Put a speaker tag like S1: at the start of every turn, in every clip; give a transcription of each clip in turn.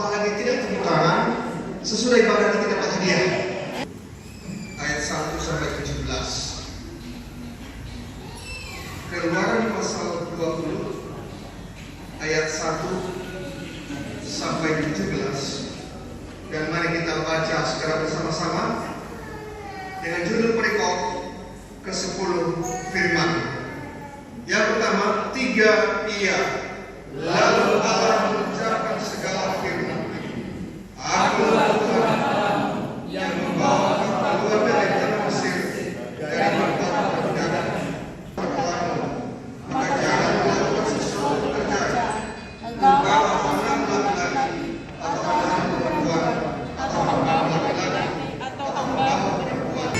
S1: apalagi tidak tepuk tangan, sesudah ibadah kita dapat hadiah. Ayat 1 sampai 17. Keluaran pasal 20 ayat 1 sampai 17. Dan mari kita baca secara bersama-sama dengan judul perikop ke-10 firman. Yang pertama, 3 iya. Lalu Allah mengucapkan segala firman. Akulah Tuhan yang membawa kamu keluar dari tanah Mesir, dari bangsa perbudakan. Maka jangan melakukan sesuatu pekerjaan, membawa orang laki-laki atau anak perempuan atau hamba laki-laki atau hamba perempuan.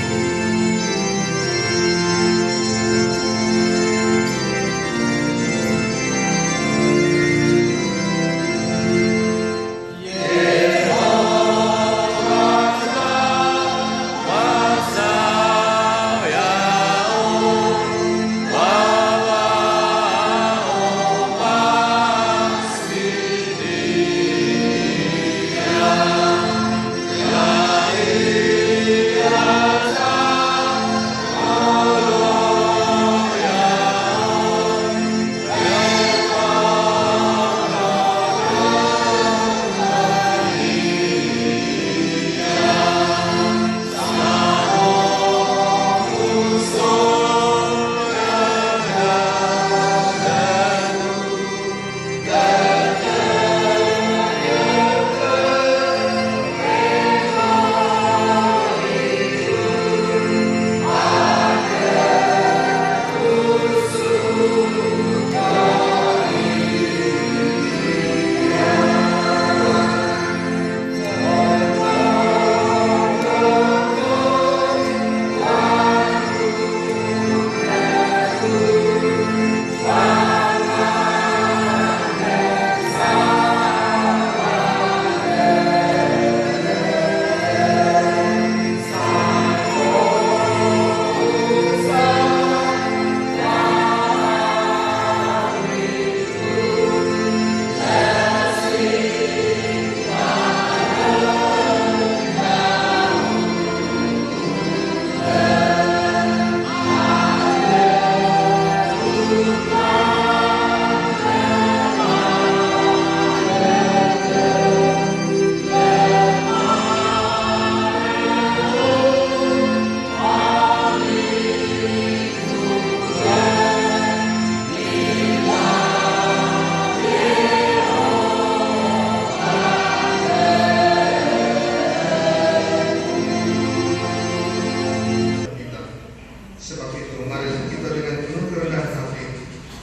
S1: Sebab itu, mari kita dengan penuh kerendahan hati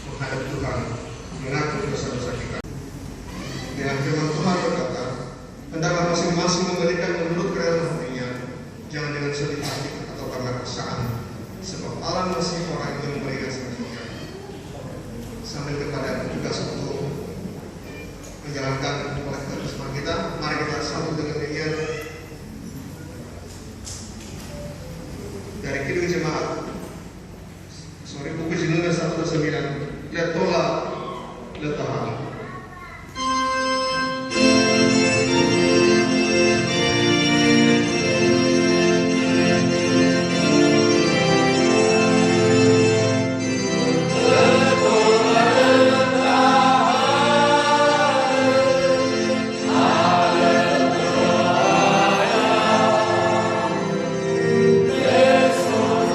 S1: menghadap Tuhan, mengaku dosa-dosa kita. Dengan firman Tuhan berkata, hendaklah masing-masing memberikan menurut kerendahan hatinya, jangan dengan sedih hati atau karena keresahan, sebab Allah masih orang yang memberikan selanjutnya. Sambil kepada tugas untuk menjalankan oleh kehidupan kita, mari kita sambut dengan nyanyian dari Kidung Jemaat. Buku judulnya 129, Lihat Tolak Letahan.
S2: Yesus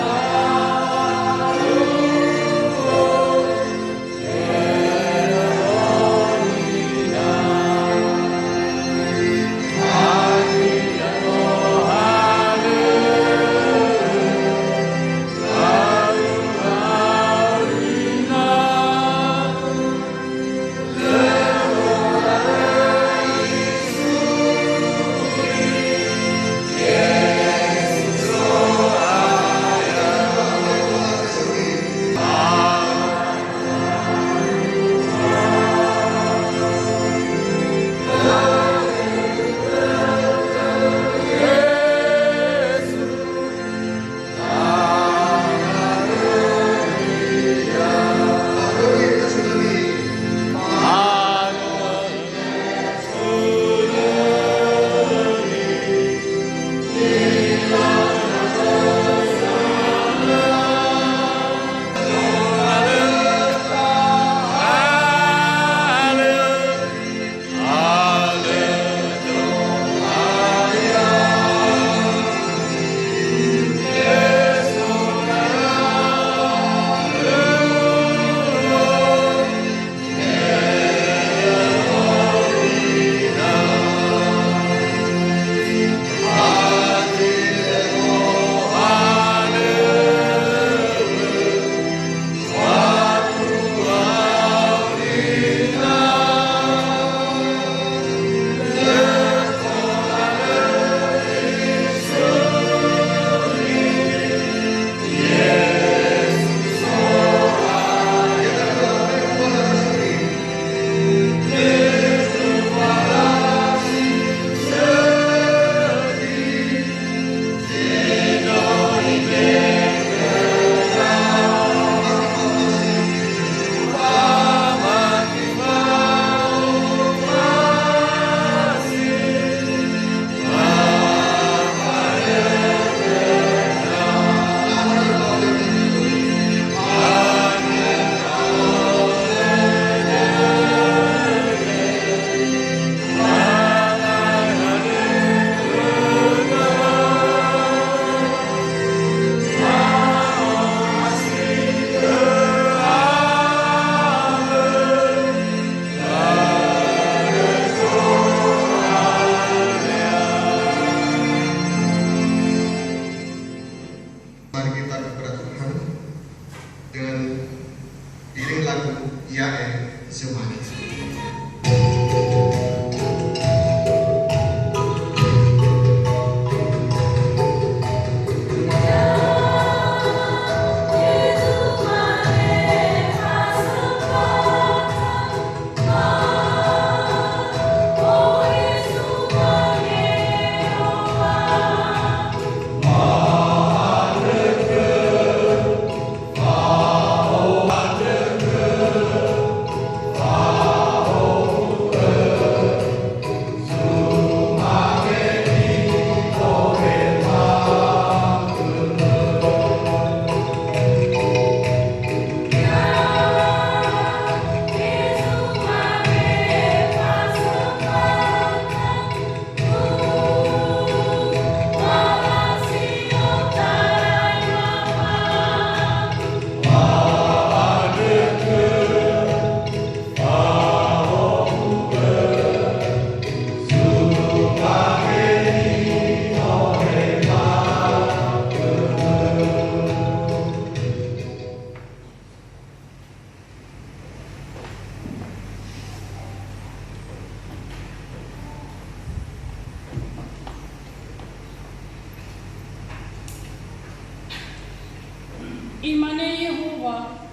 S2: Imane Yehova,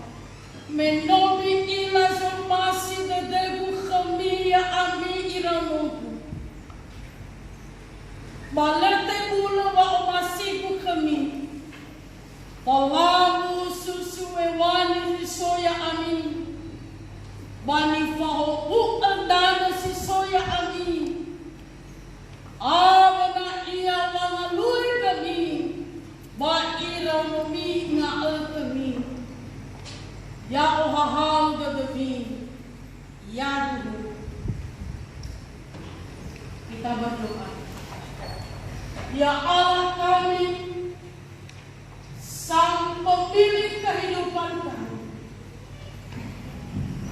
S2: menomi ila zamasi dadegu khamia ami iramogu. Balerte bula wa omasiku kami. Palamu susuwe wani soya amin. Bani faho uandana si soya amin. Awana ia wangalui kami. Ba iramomi nga kami. Ya ohahal gadami. Ya dulu. Kita berdoa. Ya Allah kami, Sang Pemilik kehidupan kami.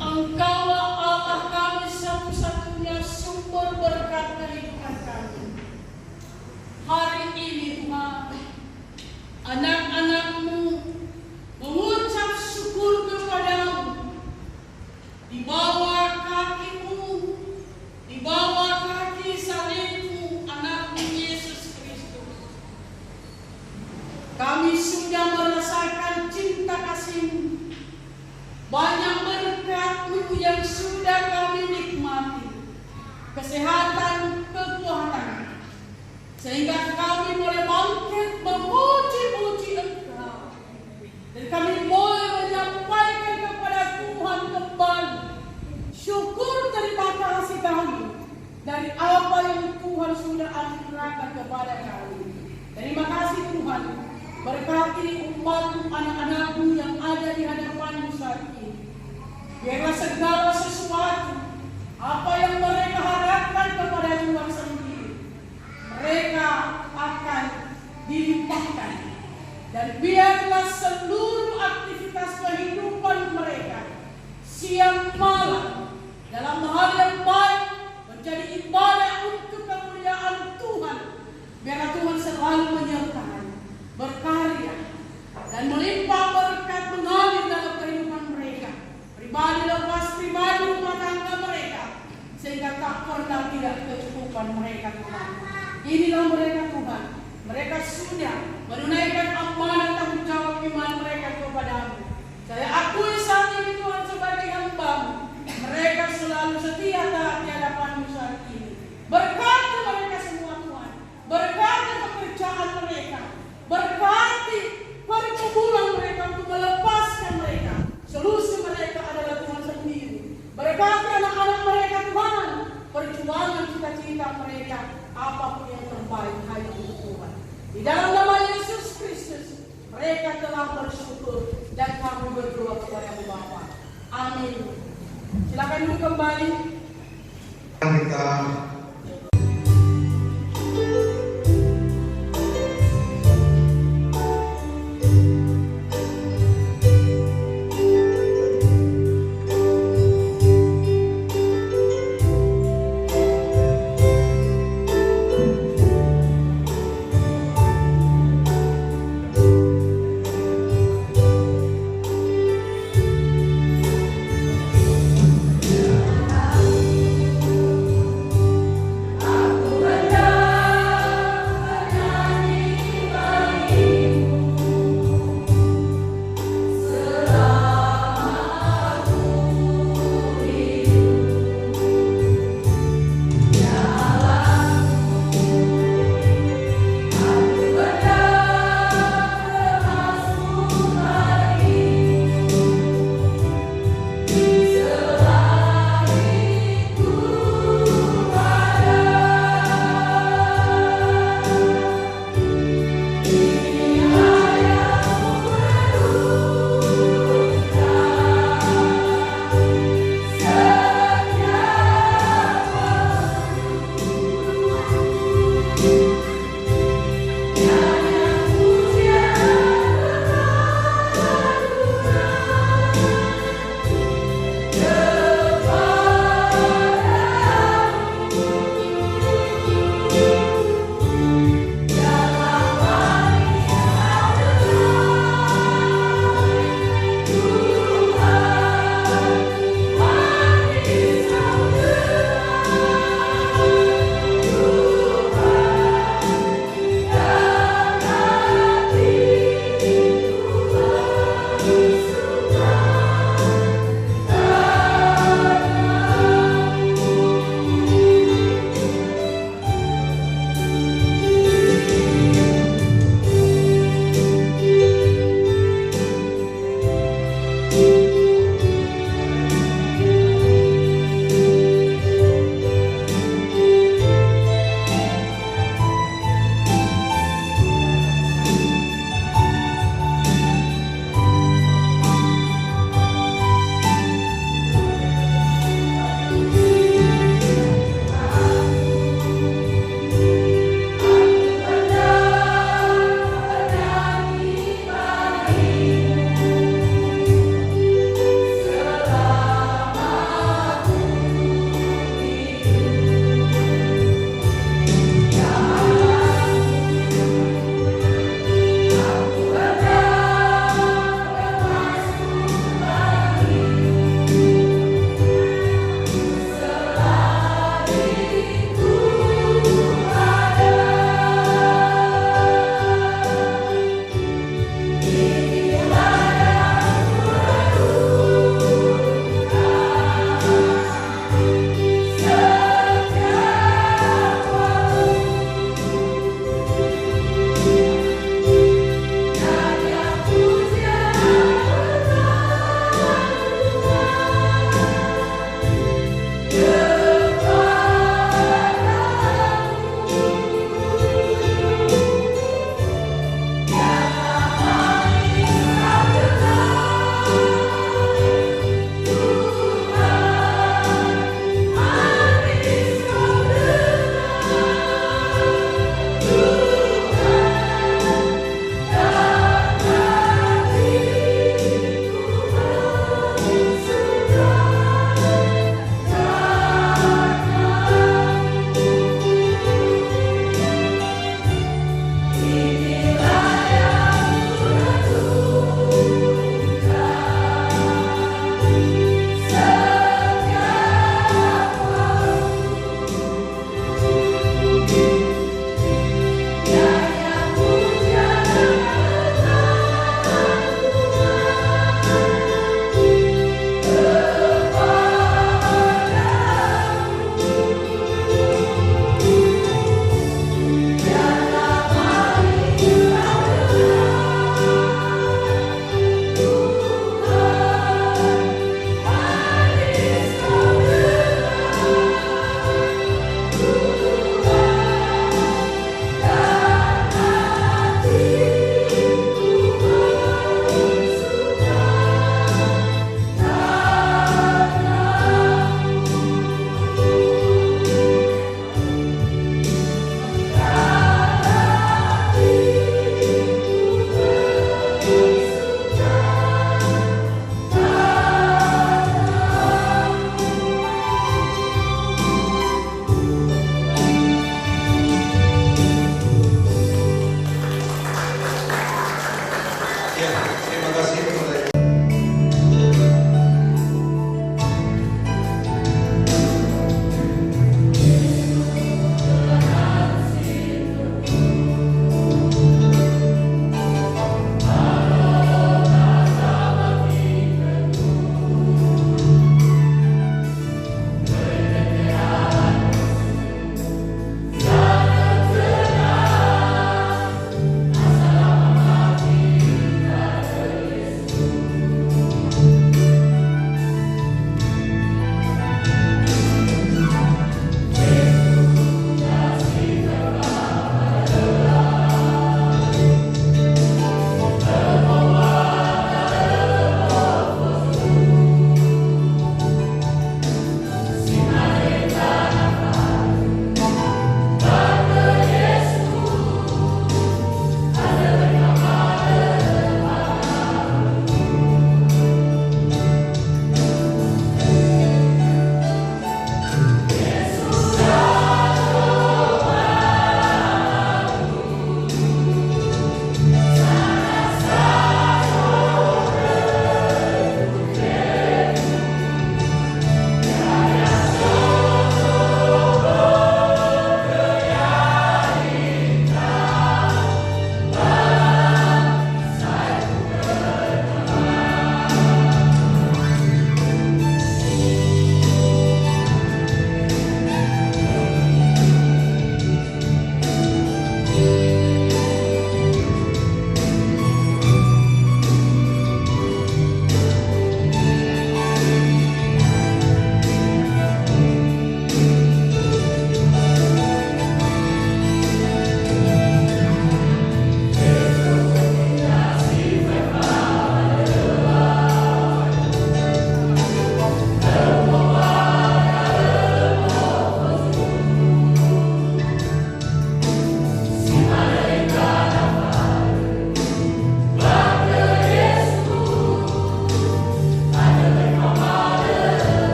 S2: Engkaulah Allah kami, satu-satunya sumber berkat kehidupan kami. Hari ini Tuhan, anak-anak-Mu mengucap syukur kepadamu di bawah kaki-Mu, di bawah kaki salib-Mu, anak-Mu Yesus Kristus. Kami sudah merasakan cinta kasih-Mu, banyak berkat-Mu yang sudah kami nikmati, kesehatan, kekuatan, sehingga kami boleh bangkit memuji-muji Engkau. Dan kami boleh menyampaikan kepada Tuhan kembali syukur terima kasih kami dari apa yang Tuhan sudah anugerahkan kepada kami. Terima kasih Tuhan, berkati umat-Mu, anak-anak-Mu yang ada di hadapan-Mu saat ini. Biarlah segala sesuatu apa yang mereka harapkan kepada Tuhan sendiri, mereka akan dilimpahkan. Dan biarlah seluruh aktivitas kehidupan mereka siang malam dalam hal yang baik menjadi ibadah untuk kemuliaan Tuhan. Biarlah Tuhan selalu menyertai, berkarya, dan melimpah berkat mengalir dalam kehidupan mereka, pribadi lepas pribadi, rumah tangga mereka, sehingga tak pernah tidak kecukupan mereka Tuhan. Inilah mereka Tuhan. Mereka sudah menunaikan amanah tanggung jawab iman mereka kepada-Mu. Saya akui saat ini Tuhan sebagai hamba-Mu. Mereka selalu setia taat di hadapan-Mu saat ini. Berkati mereka semua Tuhan. Berkati pekerjaan mereka. Berkati pergumulan mereka untuk melepaskan mereka. Solusi mereka adalah Tuhan sendiri. Berkati anak-anak mereka Tuhan. Perjuangan cita-cita mereka, apapun yang terbaik hanya untuk Tuhan. Di dalam nama Yesus Kristus, mereka telah bersyukur dan kami berdoa kepada Bapa. Amin. Silakan duduk kembali.
S1: Kita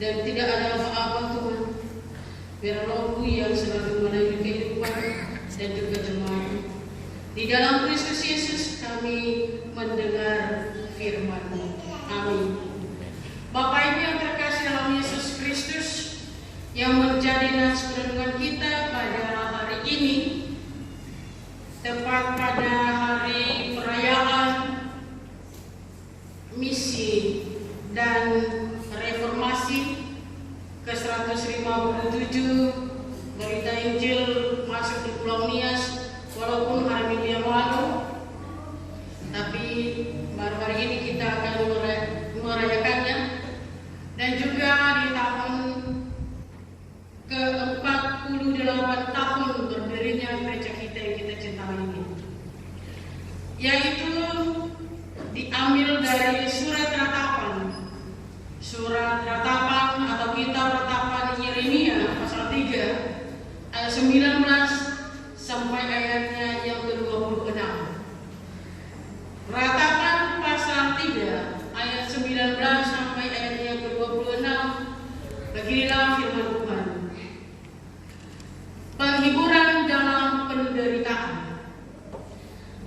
S2: dan tidak ada apa-apa Tuhan. Biar Roh-Mu yang selalu menaungi kehidupan dan juga jemaat. Di dalam Kristus Yesus kami mendengar firman-Mu. Amin. Bapak Ibu yang terkasih dalam Yesus Kristus, yang menjadi nats renungan kita pada hari ini, tepat pada hari perayaan misi dan reformasi ke-157 berita Injil masuk di Pulau Nias, walaupun hari Minggu yang lalu, tapi baru hari ini kita akan merayakannya. Dan juga di tahun ke-48 tahun berdirinya gereja kita yang kita cintai ini, yaitu diambil dari surat ratapan atau kitab ratapan Yeremia pasal 3 ayat 19 sampai ayatnya yang ke-26. Ratapan pasal 3 ayat 19 sampai ayatnya yang ke-26. Beginilah firman Tuhan. Penghiburan dalam penderitaan.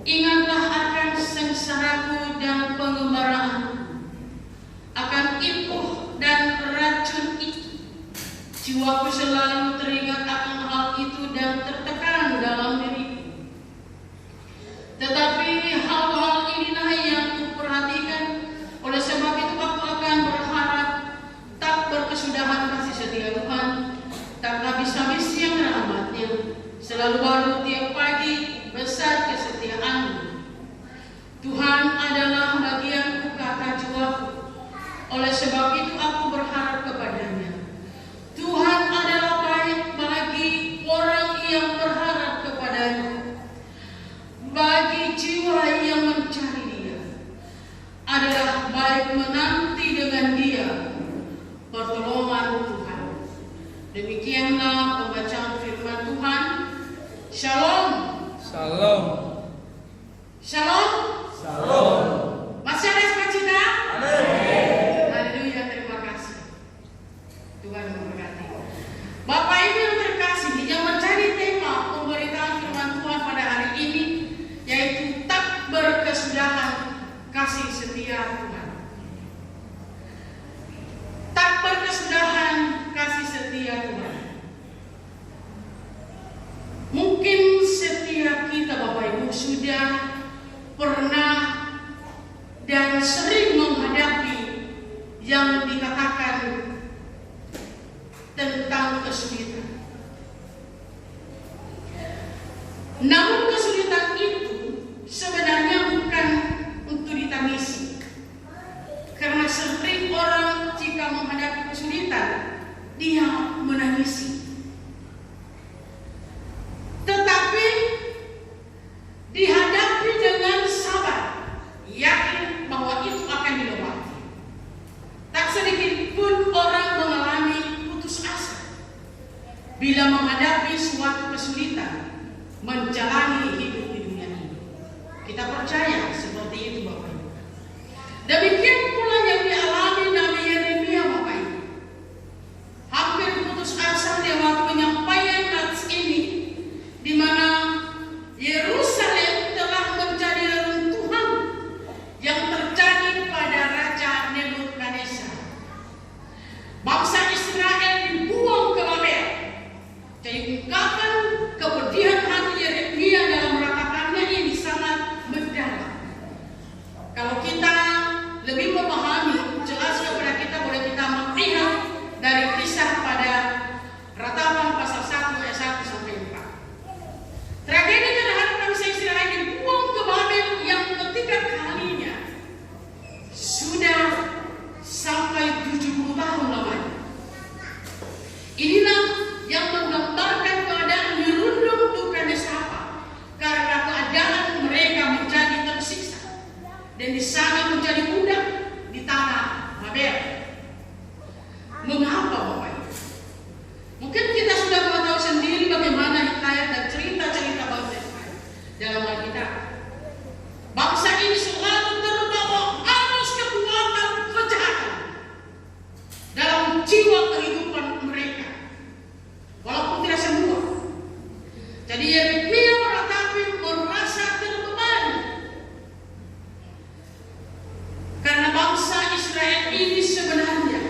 S2: Ingatlah akan sengsaraku dan pengembaraanku, akan ipuh dan racun itu. Jiwaku selalu teringat akan hal itu dan tertekan dalam diriku. Tetapi hal-hal inilah yang kuperhatikan, oleh sebab itu aku akan berharap tak berkesudahan kasih setia Tuhan, tak habis-habis yang rahmatnya, selalu baru tiap pagi, besar kesetiaan-Mu. Tuhan adalah bagianku, kata jiwaku, oleh sebab itu aku berharap kepadanya. Tuhan adalah baik bagi orang yang berharap kepadanya, bagi jiwa yang mencari Dia. Adalah baik menanti dengan Dia pertolongan Tuhan. Demikianlah pembacaan firman Tuhan. Shalom.
S3: Shalom.
S2: Shalom.
S3: Shalom.
S2: Masih ada sukacita?
S3: Amin.
S2: Haleluya, terima kasih. Tuhan memberkati. Bapak Ibu yang terkasih, yang menjadi tema pemberitaan firman Tuhan pada hari ini, yaitu tak berkesudahan kasih setia Tuhan. Tak berkesudahan kasih setia Tuhan. Mungkin setiap kita Bapak Ibu sudah pernah dan sering menghadapi yang dikatakan tentang kesulitan. Namun kesulitan itu sebenarnya bukan untuk ditangisi, karena sering orang jika menghadapi kesulitan dia menangisi. Tetapi dihadapi dengan sabar, yakin bahwa itu akan dilewati. Tak sedikit pun orang mengalami putus asa bila menghadapi suatu kesulitan menjalani hidup di dunia ini. Kita percaya seperti itu Bapak Ibu. Demikian pula yang dialami Nabi Yeremia Bapak Ibu. Hampir putus asa di waktu penyampaian nats ini, di mana Yerusalem telah menjadi reruntuhan yang terjadi pada Raja Nebukadnezar. Bangsa Israel dibuang ke Babel. Jadi ungkapan kepedihan hati Yeremia dalam ratapannya ini sangat mendalam. Kalau kita lebih memahami, jelas kepada kita, boleh kita melihat dari kisah pada ratapan pasal 1 ayat 1 sampai 4. Tragedi terhadap bangsa Israel dibuang ke Babel yang ketiga kalinya sudah sampai 70 tahun lamanya. Inilah yang menggambarkan keadaan dirundung duka nescapa karena keadaan mereka menjadi tersiksa dan di sana menjadi budak di tanah Babel. Mengapa Bapak Ibu? Mungkin kita sudah tahu sendiri bagaimana hikayat dan cerita-cerita bangsa Israel dalam Alkitab. Bangsa ini selalu terbawa arus kekuatan kejahatan dalam dalam jiwa kehidupan mereka, walaupun tidak semua. Jadi Yeremia merasa terbebani karena bangsa Israel ini sebenarnya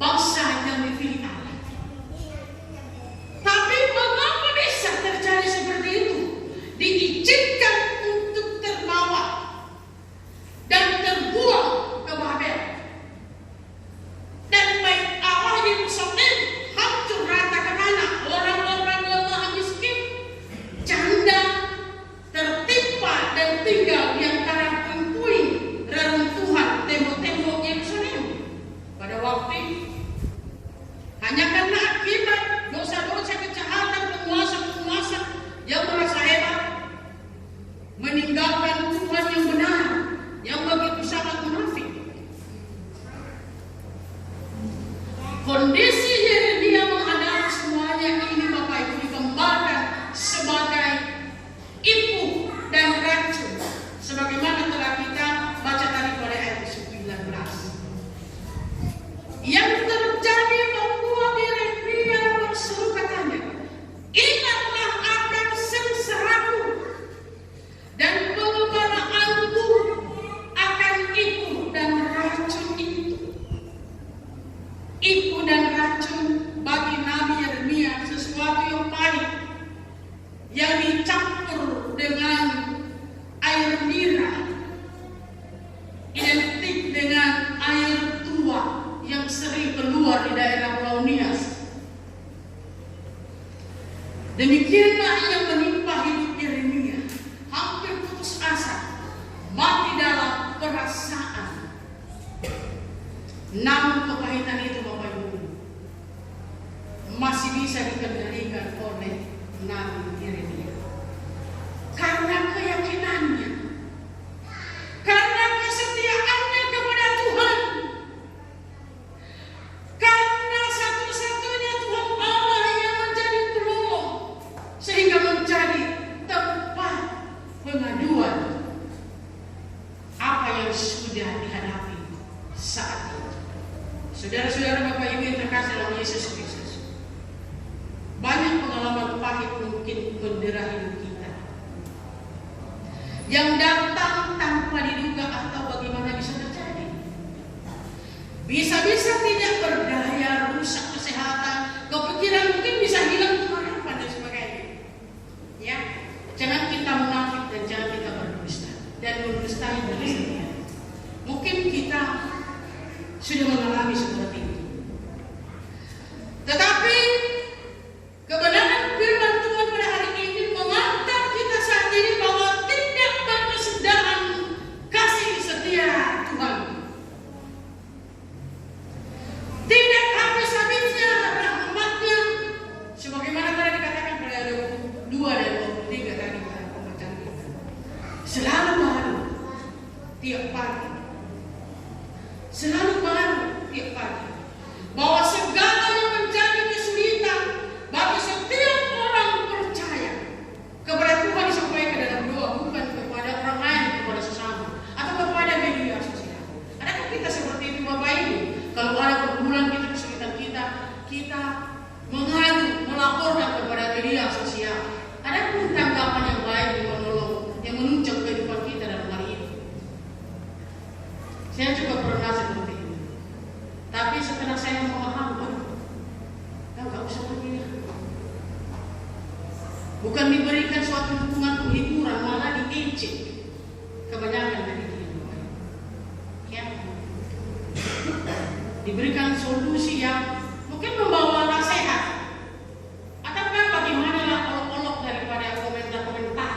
S2: bangsa yang dipilih Allah. Tapi mengapa bisa terjadi seperti itu? Diizinkan untuk terbawa dan terbuang ke Babel. Dan baik Allah Yerusalem hancur rata ke tanah. Orang-orang lemah miskin, janda, tertimpa dan tinggal di antara puing-puing reruntuhan tembok-tembok Yerusalem. Pada waktu hanya karena akibat dosa-dosa kejahatan penguasa-penguasa yang merasa hebat, meninggalkan Tuhan yang benar, yang begitu sangat munafik. Kondisi Yeremia menghadapi semuanya ini Bapak Ibu digambarkan sebagai ibu dan racun, sebagaimana telah kita baca tadi pada ayat 19. Yang terjadi membuat Yeremia berseru katanya, ingatlah akan sengsaraku dan pengembaraanku akan ibu dan racun itu. Ibu dan racun bagi Nabi Yeremia sesuatu yang pahit yang dicampur dengan air nira, identik dengan air tua yang sering keluar di daerah Pulau Nias. Demikianlah yang menimpa hidup Yeremia, hampir putus asa, mati dalam perasaan. Namun kepahitan itu Bapak Ibu masih bisa dikendalikan oleh Nabi Yeremia karena keyakinannya, karena kesetiaannya kepada Tuhan, karena satu-satunya Tuhan Allah yang menjadi penolong, sehingga menjadi tempat pengaduan apa yang sudah dihadapi saat itu. Saudara-saudara Bapak Ibu yang terkasih dalam Yesus Kristus, banyak pengalaman pahit mungkin mendera hidup kita yang datang tanpa diduga atau bagaimana bisa terjadi. Bisa-bisa tidak berdaya, rusak kesehatan, kepikiran mungkin bisa hilang harapan dan sebagainya. Ya, jangan kita munafik dan jangan kita berdusta dan mendustai diri sendiri. Mungkin kita sudah mengalami seperti itu. Tetapi kebenaran firman Tuhan pada hari ini mengantar kita saat ini bahwa tidak berkesudahan kasih setia Tuhan. Tidak habis-habisnya rahmatnya, sebagaimana tadi dikatakan pada ayat 22 dan 23 tadi pada pembacaan kita. Selalu baru tiap pagi. Selalu baru tiap pagi. Bahwa segala yang menjadi kesulitan bagi setiap orang percaya kepada Tuhan disampaikan dalam doa, bukan kepada orang lain, kepada sesama atau kepada media sosial. Adakah kita seperti itu Bapak Ibu? Kalau ada pergumulan kita, kesulitan kita mengadu, melaporkan kepada media sosial. Ada pun tanggapan yang baik, yang menolong, yang menunjang kehidupan kita dalam hari ini. Saya juga pernah seperti itu. Tapi setelah saya memahami, nggak usah begini. Bukan diberikan suatu dukungan penghiburan, malah diejek. Kebanyakan dari itu, ya. Diberikan solusi yang mungkin membawa nasihat, ataukah bagaimana lah olok-olok daripada komentar-komentar.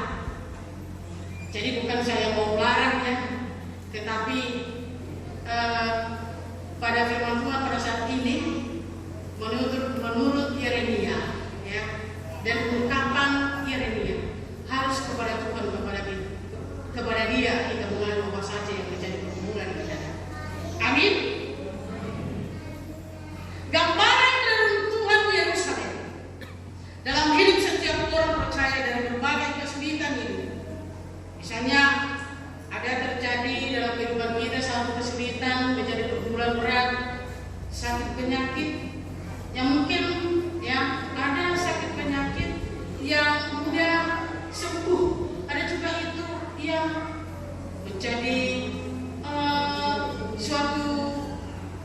S2: Jadi bukan saya mau larang ya, tetapi pada firman Tuhan pada saat ini menurut Yeremia, ya, dan ungkapan Yeremia harus kepada Tuhan, kepada Dia kita mengadu apa saja yang menjadi pergumulan kita. Amin. Gambaran penyakit yang mungkin ya ada sakit penyakit yang mudah sembuh, ada juga itu yang menjadi suatu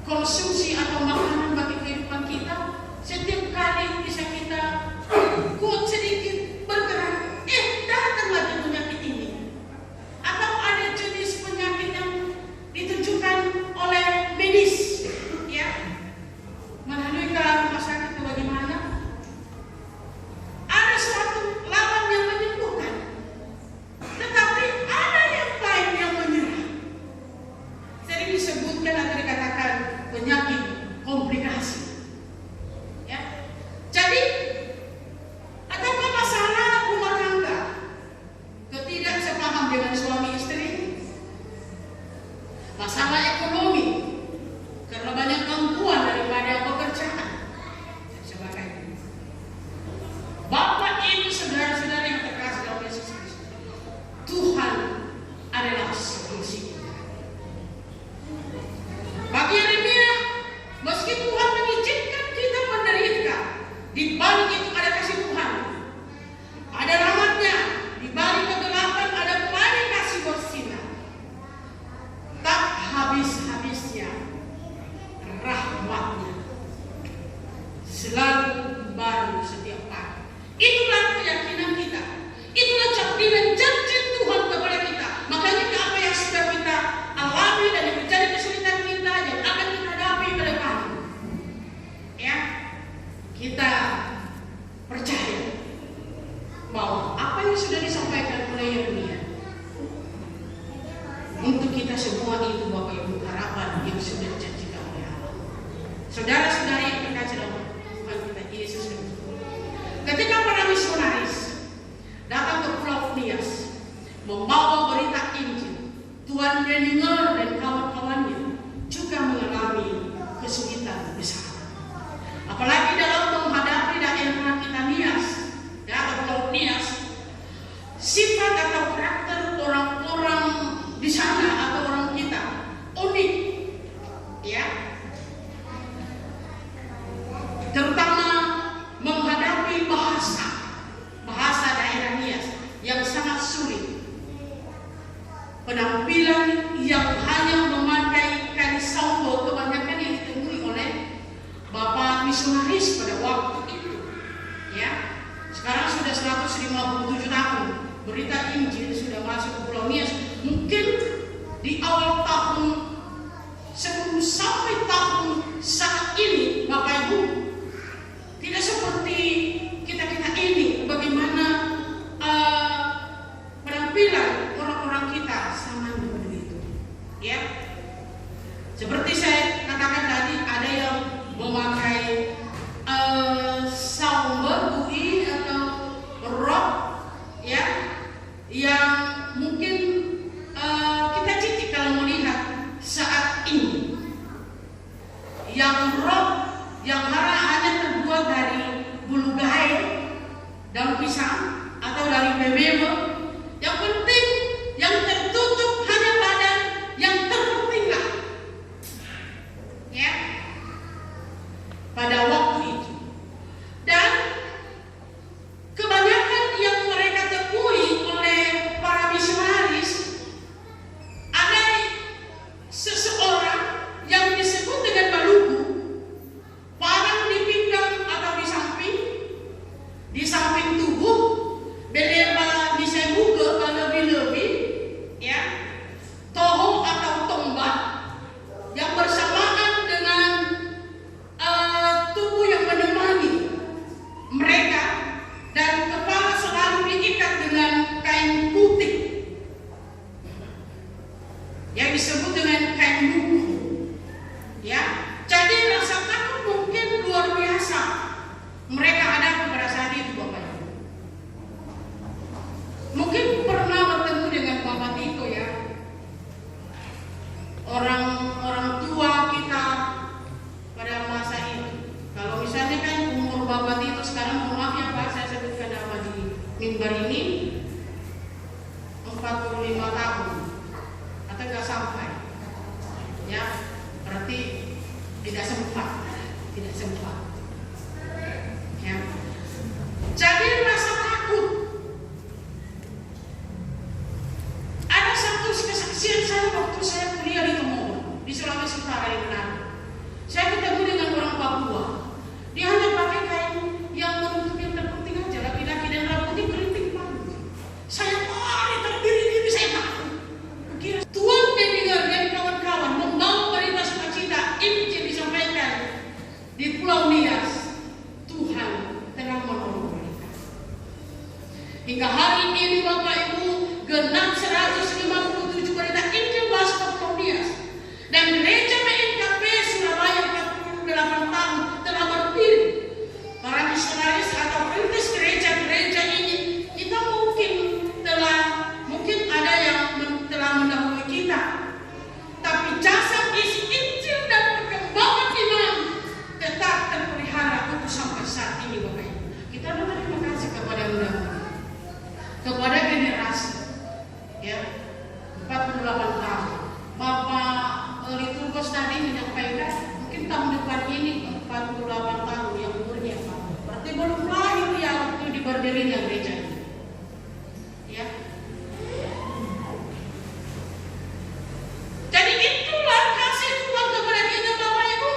S2: konsumsi atau makanan bagi kehidupan kita. Setiap kali bisa kita kuat sedikit bergerak, datang lagi penyakit ini. Atau ada jenis penyakit yang ditunjukkan oleh medis, ya, melalui ke rumah sakit atau bagaimana. Ada suatu lawan yang menyembuhkan, tetapi ada yang lain yang menyerang. Sering disebutkan atau dikatakan penyakit komplikasi. Ya. Jadi, ataukah masalah rumah tangga, ketidaksepaham dengan suami istri, masalah ekonomi karena banyak gangguan daripada pekerjaan dan sebagainya. Bapak, Ibu, saudara-saudara yang terkasih dalam Yesus Kristus, Tuhan adalah solusi. Bagi Yeremia, meski Tuhan mengizinkan kita menderita, di balik itu ada kasih Tuhan, ada rahmat-Nya, di balik kegelapan ada pelangi kasih bersinar. Tak habis-habisnya rahmat-Nya, selalu baru setiap pagi. Itulah keyakinan kita, itulah jaminan janji Tuhan kepada kita. Makanya apa yang sudah kita alami dan yang menjadi kesulitan kita yang akan kita hadapi ke depan, ya, kita percaya bahwa apa yang sudah disampaikan oleh Yeremia untuk kita semua itu, Bapak Ibu, harapan yang sudah dijanjikan oleh Allah. Saudara-saudari yang terkasih dalam Tuhan kita Yesus Kristus, ketika para misionaris datang ke Pulau Nias membawa berita Injil, Tuan Renninger dan kawan-kawannya juga mengalami kesulitan besar. Apalagi dalam menghadapi daerah kita Nias, atau Pulau Nias, sifat atau karakter orang-orang di sana atau orang kita unik, ya. Terutama menghadapi bahasa daerah Nias yang sangat sulit. Penampilan yang hanya memakai kain sampul kebanyakan yang ditemui oleh Bapak misionaris pada waktu itu, ya. Sekarang sudah 157 tahun berita Injil sudah masuk ke Pulau Nias. Mungkin di awal tahun sebelum sampai tahun saat ini, Bapak Ibu, tidak seperti kita-kita ini bagaimana penampilan orang-orang kita sama begitu, ya. Seperti saya katakan tadi, ada yang memakai sumber bui atau rok, ya, yang mungkin kita cicik kalau melihat saat ini. Yang rok yang hanya terbuat dari bulu gail, daun pisang atau dari bebek. Yang penting yang tertutup hanya badan, yang terpentinglah, ya, pada waktu itu. Dan kebanyakan yang mereka temui oleh para misionaris, ada seseorang yang disebut dengan balugu, parang di pinggang atau di samping tubuh, beleba di sebuga lebih-lebih, ya, toho atau tombak yang bersamaan dengan tubuh yang menemani mereka, dan kepala selalu diikat dengan kain putih yang disebut dengan kain buku, ya. Jadi rasa takut mungkin luar biasa mereka ada pada saat itu, Bapak Ibu. Mungkin pernah bertemu dengan Bapak Tito, ya, orang tua kita pada masa itu. Kalau misalnya kan umur Bapak Tito sekarang, mohon maaf ya Pak, saya sebutkan nama di mimbar ini, 45 tahun atau nggak sampai, ya, berarti tidak sempat. tidak sempat. Ya. Jadi rasa takut. Ada satu kesaksian saya waktu saya kuliah di Tomohon, di Sulawesi Utara di Manado. Saya ketemu dengan orang Papua. Dia hanya pakai kain yang menutup yang terpenting aja, laki-laki dan rambutnya keriting banget. Saya lari terdiri-diri, saya takut. Kira Tuhan mendengar dari kawan-kawan membawa berita sukacita, Injil disampaikan di Pulau Nias. Tuhan telah menolong mereka. Hingga hari ini Bapak Ibu, genap 157 berita Injil masuk ke Pulau Nias. Dan gereja PNKP Surabaya 48 tahun telah berdiri. Para misionaris atau perintis gereja-gereja ini, kita mungkin ada yang telah mendahului kita. Tapi jasa isi Injil dan perkembangan iman tetap terpelihara untuk sampai saat ini Bapak Ibu. Kita berterima kasih kepada undang-undang, kepada generasi, ya, 48 tahun. Bapak Liturgos tadi menyampaikan mungkin tahun depan ini 48 tahun yang umurnya Pak. Berarti belum lahir ya waktu diberdirinya gereja ini. Ya. Jadi itulah kasih Tuhan kepada kita Bapak Ibu.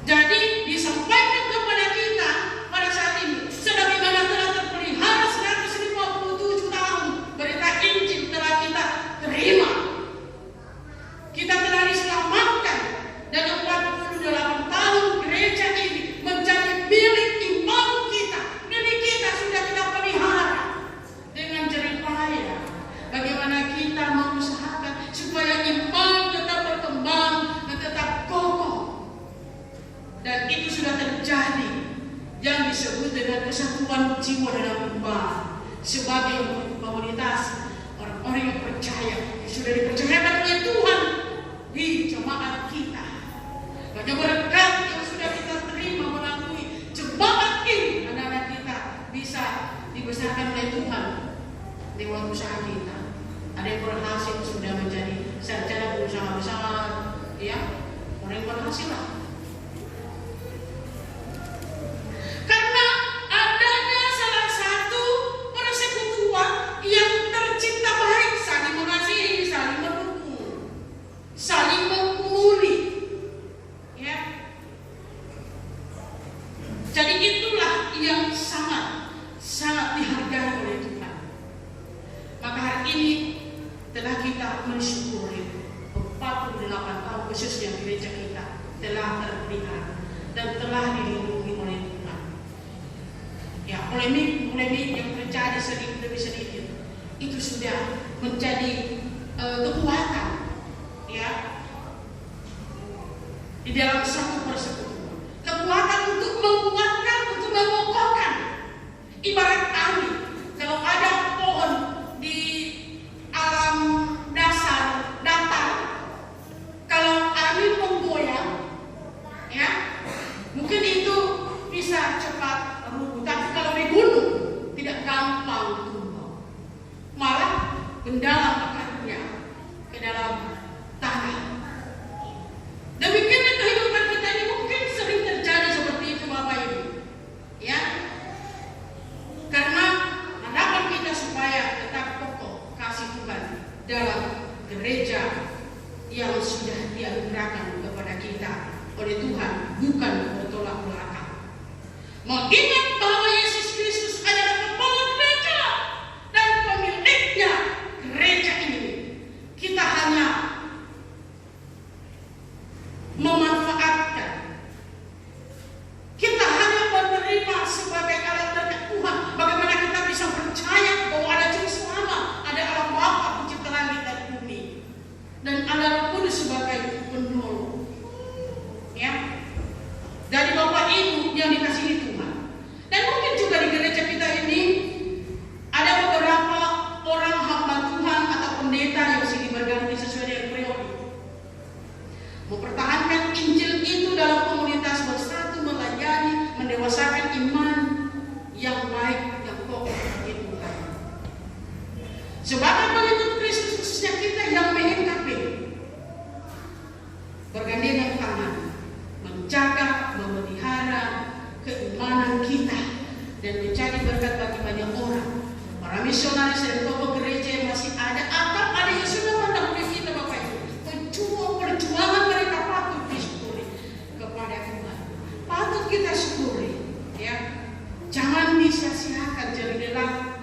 S2: Jadi disampaikan kepada kita pada saat ini, sebagaimana telah terpelihara 157 tahun berita Injil telah kita terima. Kita telah diselamatkan dan 48 tahun gereja ini menjadi milik iman kita. Milik kita sudah kita pelihara dengan jerih payah. Bagaimana kita mengusahakan supaya iman tetap berkembang dan tetap kokoh. Dan itu sudah terjadi yang disebut dengan kesatuan jiwa dalam iman sebagai komunitas orang-orang yang percaya, yang sudah dipercayakan oleh Tuhan di jemaat kita. Banyak berkat yang sudah kita terima melalui jemaat ini. Anak-anak kita bisa dibesarkan oleh Tuhan lewat usaha kita. Ada yang berhasil sudah menjadi sarjana berusaha besar, ya, orang yang berhasil lah. Karena adanya salah satu persekutuan yang tercipta baik, saling mengasihi, saling mendukung, saling menggumuli, ya. Jadi itulah yang sangat dihargai oleh Tuhan. Maka hari ini telah kita mensyukuri 48 tahun khususnya gereja kita telah terpelihara dan telah dilindungi oleh Tuhan. Ya, polemik yang terjadi sedikit demi sedikit itu sudah menjadi kekuatan, ya, di dalam satu persekutuan. Kekuatan untuk menguatkan, untuk mengokohkan. Ibarat tali, kalau ada pohon di alam dasar datar, kalau angin menggoyang, ya, mungkin itu bisa cepat rubuh. Tapi kalau di gunung tidak gampang tumbang, malah mendalam akarnya ke dalam tanah. Demikian kehidupan kita ini mungkin sering terjadi seperti itu Bapak Ibu, ya. Karena harapan kita supaya tetap kokoh kasih Tuhan dalam gereja yang sudah dianugerahkan kepada kita oleh Tuhan, bukan bertolak belakang. Mengingat bahwa Yesus Kristus adalah kepala gereja dan pemiliknya gereja ini, kita hanya memanfaatkan, kita hanya menerima sebagai alat berkat Tuhan. Bagaimana kita bisa percaya bahwa ada Juru Selamat, ada Allah Bapa pencipta langit dan bumi, dan ada Roh Kudus sebagai penolong, ya, dari Bapak Ibu yang dikasihi Tuhan. Dan mungkin juga di gereja kita ini ada beberapa orang hamba Tuhan atau pendeta yang silih berganti sesuai dengan periode, mempertahankan Injil itu dalam komunitas bersatu, melayani, mendewasakan iman yang baik, yang kokoh bagi Tuhan. Sebagai pengikut Kristus, khususnya kita yang PNKP, bergandengan tangan menjaga, memelihara keimanan kita dan menjadi berkat bagi banyak orang. Para misionaris dan tokoh gereja yang masih ada atau ada yang sudah mendahului kita Bapak Ibu. Perjuangan mereka patut disyukuri kepada Tuhan. Patut kita syukuri, ya. Jangan disia-siakan. Jadilah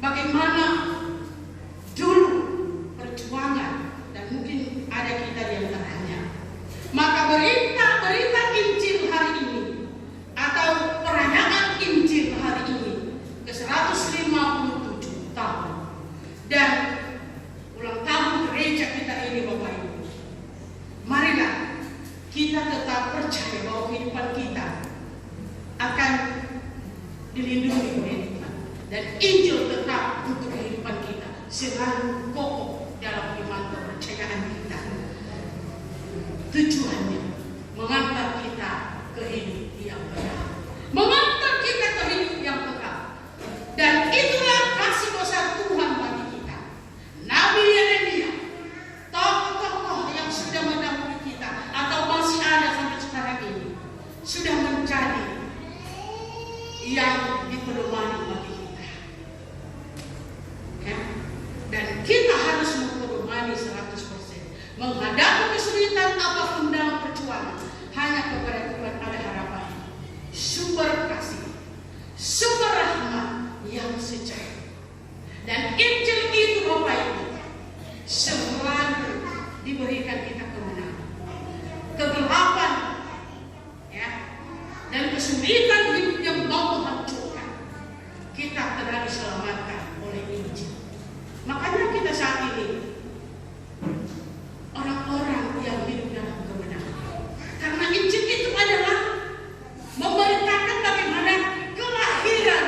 S2: bagaimana dulu perjuangan dan mungkin ada kita di antaranya. Maka berita Injil hari ini atau perayaan Injil hari ini ke 157 tahun dan ulang tahun gereja kita ini Bapak Ibu. Marilah kita tetap percaya bahwa kehidupan kita akan dilindungi oleh Tuhan dan Injil tetap untuk kehidupan kita selalu kokoh dalam iman kepercayaan kita. Tujuannya mengantar kita ke hidup yang benar, mengantar kita ke hidup yang kekal. Dan itulah kasih besar Tuhan bagi kita. Nabi Yeremia, tokoh-tokoh yang sudah mendahului kita atau masih ada sampai sekarang ini, sudah menjadi yang dipedomani bagi kita. Ya? Dan kita harus mempedomani 100%. Menghadapi kesulitan apapun dalam perjuangan, hanya kepada Tuhan ada harapan. Sumber kasih, sumber rahmat yang sejati. Dan Injil itu Bapak Ibu selalu diberikan kita kemenangan. Kegelapan, ya, dan kesulitan hidup yang mau menghancurkan, kita telah diselamatkan oleh Injil. Makanya kita saat ini orang-orang yang hidup dalam kemenangan. Karena Injil itu adalah memberitakan bagaimana kelahiran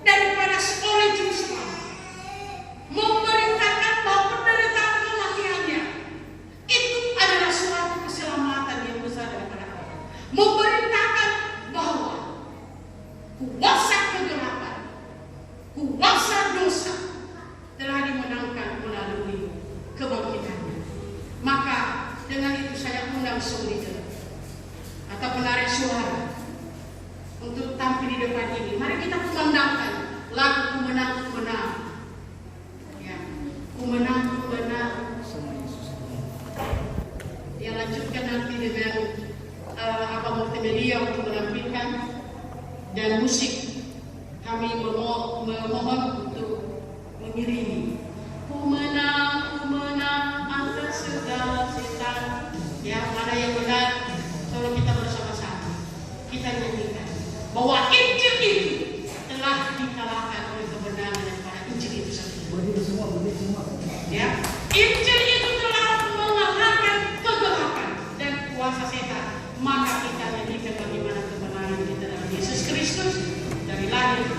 S2: daripada seorang juru selamat. Memberitakan bahwa penderitaan kematiannya itu adalah suatu keselamatan yang besar daripada Allah. Memberitakan bahwa kuasa kegelapan, kuasa dosa telah dimenangkan melalui kebangkitannya. Maka dengan itu saya undang leader atau penarik suara untuk tampil di depan ini. Mari kita kumandangkan lagu Ku Menang, Ku Menang. Ya, Ku Menang, Ku Menang. Dia lanjutkan nanti dengan multimedia untuk menampilkan dan musik. Kami memohon untuk mengiringi. Ku menang atas segala setan. Ya, mana yang benar? Kalau kita bersama-sama kita nyanyikan bahwa Injil itu telah dikalahkan oleh kebenaran daripada Injil itu sendiri. Ya, Injil itu telah mengalahkan kegelapan dan kuasa setan. Maka kita nyanyikan bagaimana kebenaran kita dalam Yesus Kristus dari lahir.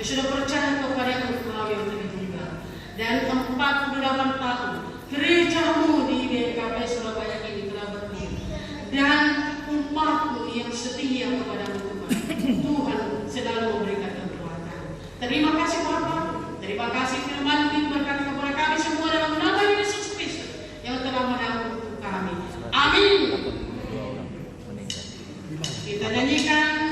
S2: Sudah percaya kepada Engkau yang terhingga dan 48 tahun gerejamu di GKP Surabaya ini telah berdiri dan umatmu yang setia kepada Tuhan Tuhan selalu memberikan kekuatan. Terima kasih Bapak, terima kasih firman berkat kepada kami semua dalam nama Yesus Kristus yang telah menanggung untuk kami. Amin. Kita nyanyikan.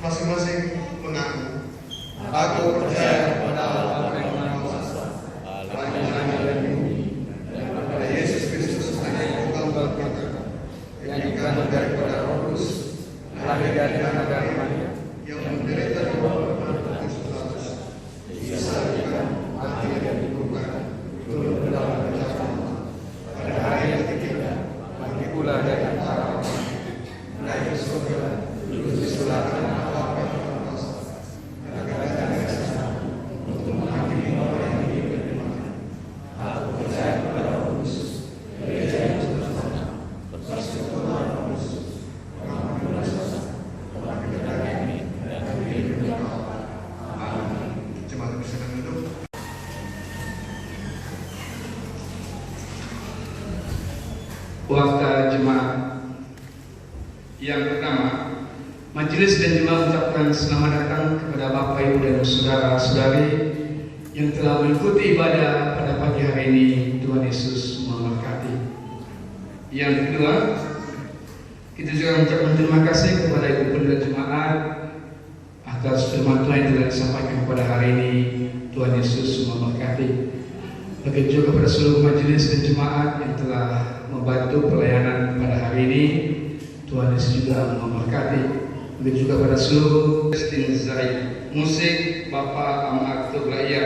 S1: Masing-masing mengaku, aku percaya kepada Allah yang Maha Kuasa, dan kepada Yesus Kristus Anak yang Tunggal Bapa, yang dikandung daripada Roh Kudus, lahir dari anak Maria, yang menderita di bawah Pontius Pilatus, disalibkan, mati dan dikuburkan, turun ke dalam kerajaan Allah. Pada hari yang ketiga, bangkit pula dari antara orang mati, naik ke surga, duduk di sebelah kanan
S4: waktu jemaat. Yang pertama, majelis dan jemaat ucapkan selamat datang kepada Bapak, Ibu dan saudara-saudari yang telah mengikuti ibadah pada pagi hari ini. Tuhan Yesus memberkati. Yang kedua, kita juga mengucapkan terima kasih kepada Ibu Pendeta Jemaat atas firman Tuhan yang telah disampaikan pada hari ini. Tuhan Yesus memberkati. Begitu juga kepada seluruh majelis dan jemaat yang telah membantu pelayanan pada hari ini. Tuhan Yesus juga memberkati. Begitu juga pada seluruh Kristin Zaid, musik Bapak Ahmad Tuglaya,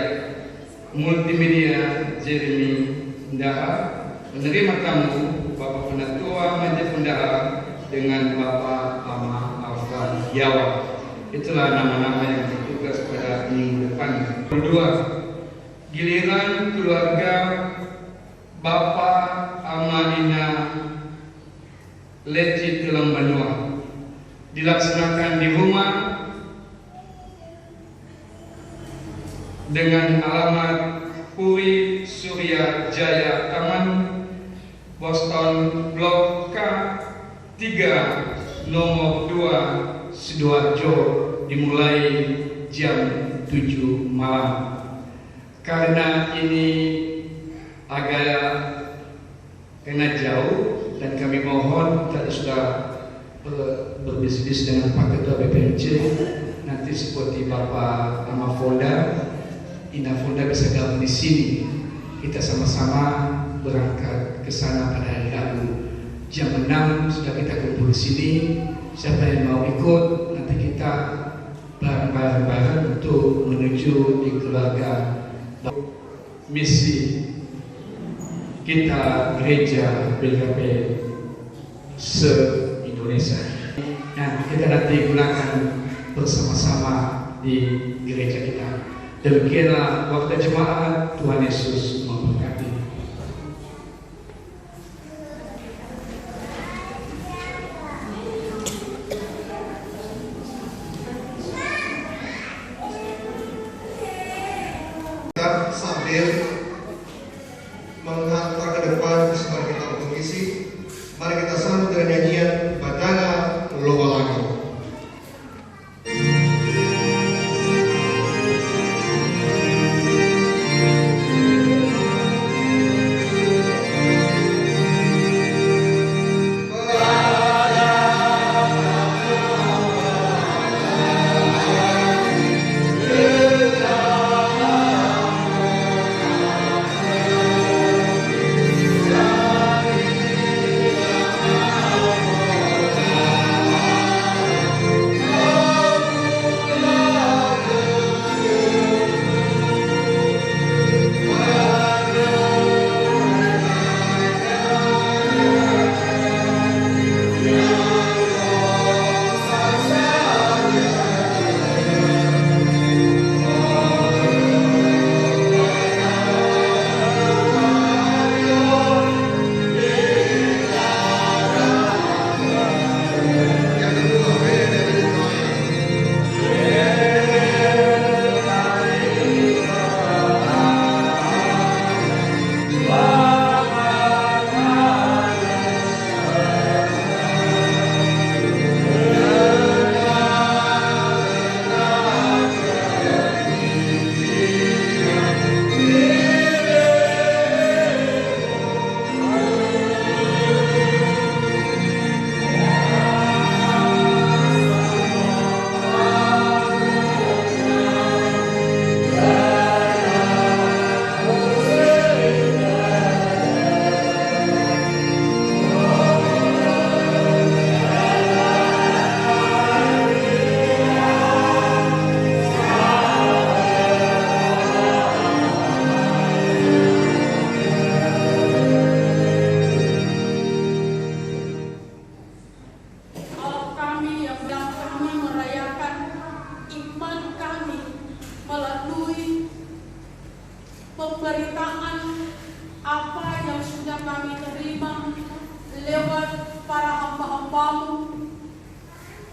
S4: multimedia Jeremy Ndaha, menerima tamu Bapak Penatua Majelis Pendahara dengan Bapak Ahmad Alfa Yawa. Itulah nama-nama yang bertugas pada minggu depan. Kedua, giliran keluarga Bapak Amalina Leci Telang Banua dilaksanakan di rumah dengan alamat Puri Surya Jaya Taman, Boston, Blok K 3 nomor 2 Sidoarjo, dimulai jam 7 malam. Karena ini agak kena jauh dan kami mohon kita sudah berbisnis dengan Pak Ketua BPMC, nanti seperti Bapak Ama Fonda, Ina Fonda bisa gabung di sini. Kita sama-sama berangkat ke sana pada hari Rabu jam 6 sudah kita kumpul di sini. Siapa yang mau ikut, nanti kita bareng-bareng untuk menuju di keluarga misi kita gereja BKP se-Indonesia. Nah, kita nanti gunakan bersama-sama di gereja kita. Demikianlah waktu jemaat. Tuhan Yesus memberkati.
S1: Sambil menghantar ke depan sebab kita mengisi, mari kita sambut dengan nyanyian Badana Lowalango.
S2: pemberitaan apa yang sudah kami terima lewat para hamba-hambamu,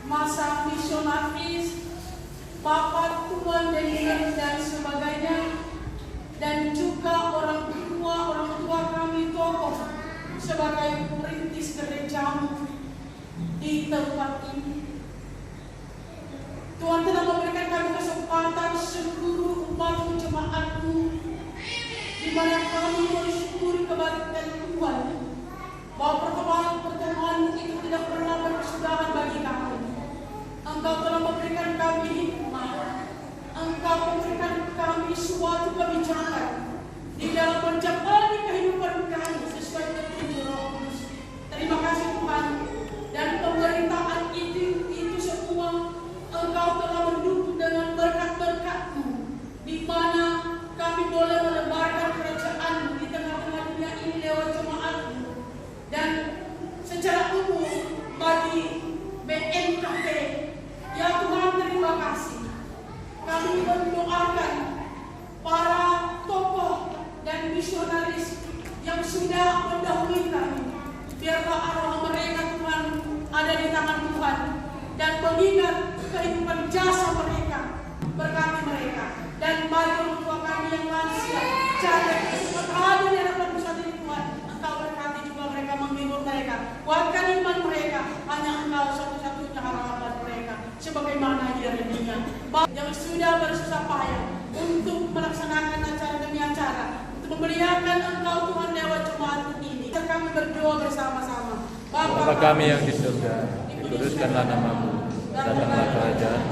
S2: masa misionaris, Bapak Tuhan dan sebagainya, dan juga orang tua kami tokoh sebagai perintis gerejamu di tempat ini. Tuhan telah memberikan kami kesempatan seluruh umatmu jemaatmu, di mana kami bersyukur kepada Tuhan bahwa pertemuan itu tidak pernah berkesudahan bagi kami. Engkau telah memberikan kami hikmah, Engkau memberikan kami suatu kebijakan di dalam menjalani kehidupan kami sesuai petunjuk Roh Kudus. Terima kasih Tuhan, dan pemberitaan itu semua Engkau telah mendukung dengan berkat-berkat-Mu, di mana kami boleh melebarkan kerajaan-Mu di tengah-tengah dunia ini lewat jemaat-Mu. Dan secara umum bagi BNKP, ya Tuhan, terima kasih. Kami mendoakan para tokoh dan misionaris yang sudah mendahului kami. Biarlah arwah mereka Tuhan ada di tangan Tuhan, dan mengingat kehidupan jasa mereka, berkati mereka. Dan bagi orang tua kami yang lansia, jaga hadir di hadapan pusat ini Tuhan, Engkau berkati juga mereka, menghibur mereka, kuatkan iman mereka. Hanya Engkau satu-satunya harapan mereka, sebagaimana Yeremia yang sudah bersusah payah untuk melaksanakan acara demi acara, untuk memuliakan Engkau Tuhan lewat jemaat ini. Kami berdoa bersama-sama.
S3: Bapa kami yang di surga, dikuduskanlah namamu, datanglah kerajaan,